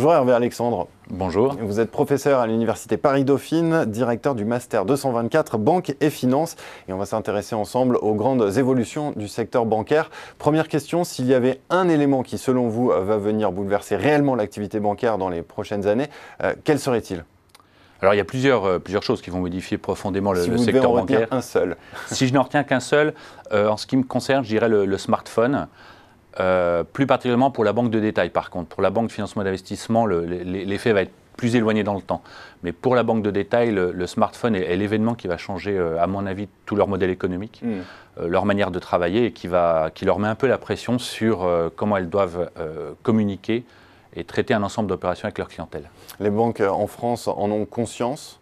Bonjour Hervé Alexandre. Bonjour. Vous êtes professeur à l'Université Paris-Dauphine, directeur du Master 224 Banque et Finances. Et on va s'intéresser ensemble aux grandes évolutions du secteur bancaire. Première question, s'il y avait un élément qui, selon vous, va venir bouleverser réellement l'activité bancaire dans les prochaines années, quel serait-il ? Alors il y a plusieurs choses qui vont modifier profondément le secteur bancaire. Si vous devez en retenir un seul. Si je n'en retiens qu'un seul, en ce qui me concerne, je dirais le smartphone. Plus particulièrement pour la banque de détail par contre. Pour la banque de financement d'investissement, l'effet va être plus éloigné dans le temps. Mais pour la banque de détail, le smartphone est l'événement qui va changer, à mon avis, tout leur modèle économique, leur manière de travailler et qui leur met un peu la pression sur comment elles doivent communiquer et traiter un ensemble d'opérations avec leur clientèle. Les banques en France en ont conscience ?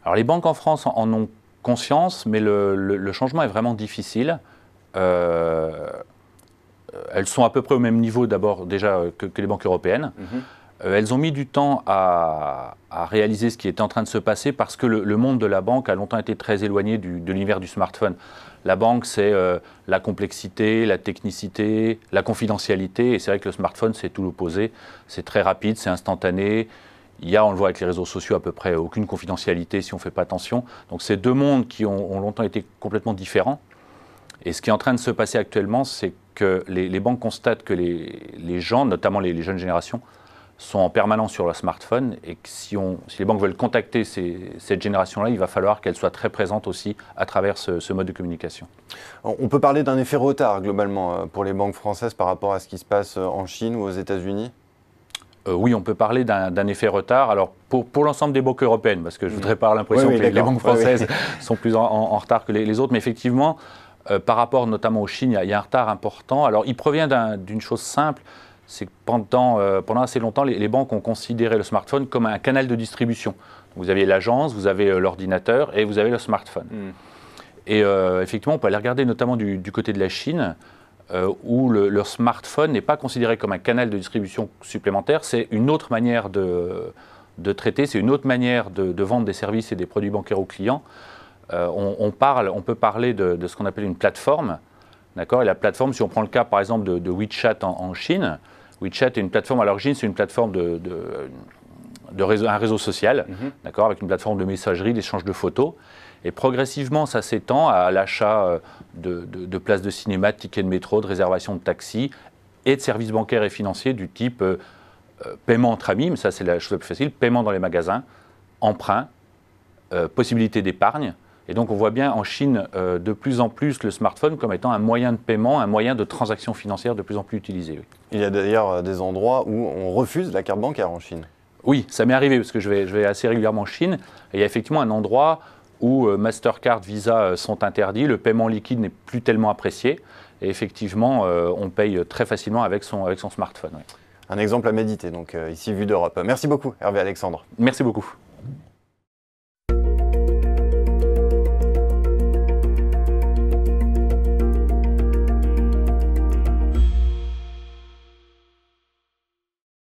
Alors les banques en France en ont conscience, mais le changement est vraiment difficile. Elles sont à peu près au même niveau d'abord déjà que les banques européennes. Elles ont mis du temps à réaliser ce qui était en train de se passer parce que le monde de la banque a longtemps été très éloigné de l'univers du smartphone. La banque, c'est la complexité, la technicité, la confidentialité. Et c'est vrai que le smartphone, c'est tout l'opposé. C'est très rapide, c'est instantané. Il y a, on le voit avec les réseaux sociaux, à peu près aucune confidentialité si on ne fait pas attention. Donc c'est deux mondes qui ont longtemps été complètement différents. Et ce qui est en train de se passer actuellement, c'est que les banques constatent que les gens, notamment les jeunes générations, sont en permanence sur leur smartphone et que si les banques veulent contacter cette génération-là, il va falloir qu'elle soit très présente aussi à travers ce mode de communication. On peut parler d'un effet retard globalement pour les banques françaises par rapport à ce qui se passe en Chine ou aux États-Unis ? Oui, on peut parler d'un effet retard. Alors, pour l'ensemble des banques européennes, parce que je ne voudrais pas avoir l'impression que les banques françaises sont plus en retard que les autres, mais effectivement, par rapport notamment aux Chine, il y a un retard important. Alors, il provient d'une chose simple, c'est que pendant assez longtemps, les banques ont considéré le smartphone comme un canal de distribution. Donc, vous aviez l'agence, vous avez l'ordinateur et vous avez le smartphone. Et effectivement, on peut aller regarder notamment du côté de la Chine, où leur smartphone n'est pas considéré comme un canal de distribution supplémentaire, c'est une autre manière de traiter, c'est une autre manière de vendre des services et des produits bancaires aux clients. On peut parler de ce qu'on appelle une plateforme, d'accord ? Et la plateforme, si on prend le cas par exemple de WeChat en Chine, WeChat est une plateforme, à l'origine c'est une plateforme un réseau social, d'accord, avec une plateforme de messagerie, d'échange de photos. Et progressivement, ça s'étend à l'achat de places de cinéma, de tickets de métro, de réservation de taxi et de services bancaires et financiers du type paiement entre amis, mais ça c'est la chose la plus facile, paiement dans les magasins, emprunt, possibilité d'épargne. Et donc on voit bien en Chine de plus en plus le smartphone comme étant un moyen de paiement, un moyen de transaction financière de plus en plus utilisé. Oui. Il y a d'ailleurs des endroits où on refuse la carte bancaire en Chine. Oui, ça m'est arrivé parce que je vais assez régulièrement en Chine. Et il y a effectivement un endroit où Mastercard, Visa sont interdits, le paiement liquide n'est plus tellement apprécié. Et effectivement, on paye très facilement avec son smartphone. Oui. Un exemple à méditer, donc ici vu d'Europe. Merci beaucoup Hervé Alexandre. Merci beaucoup.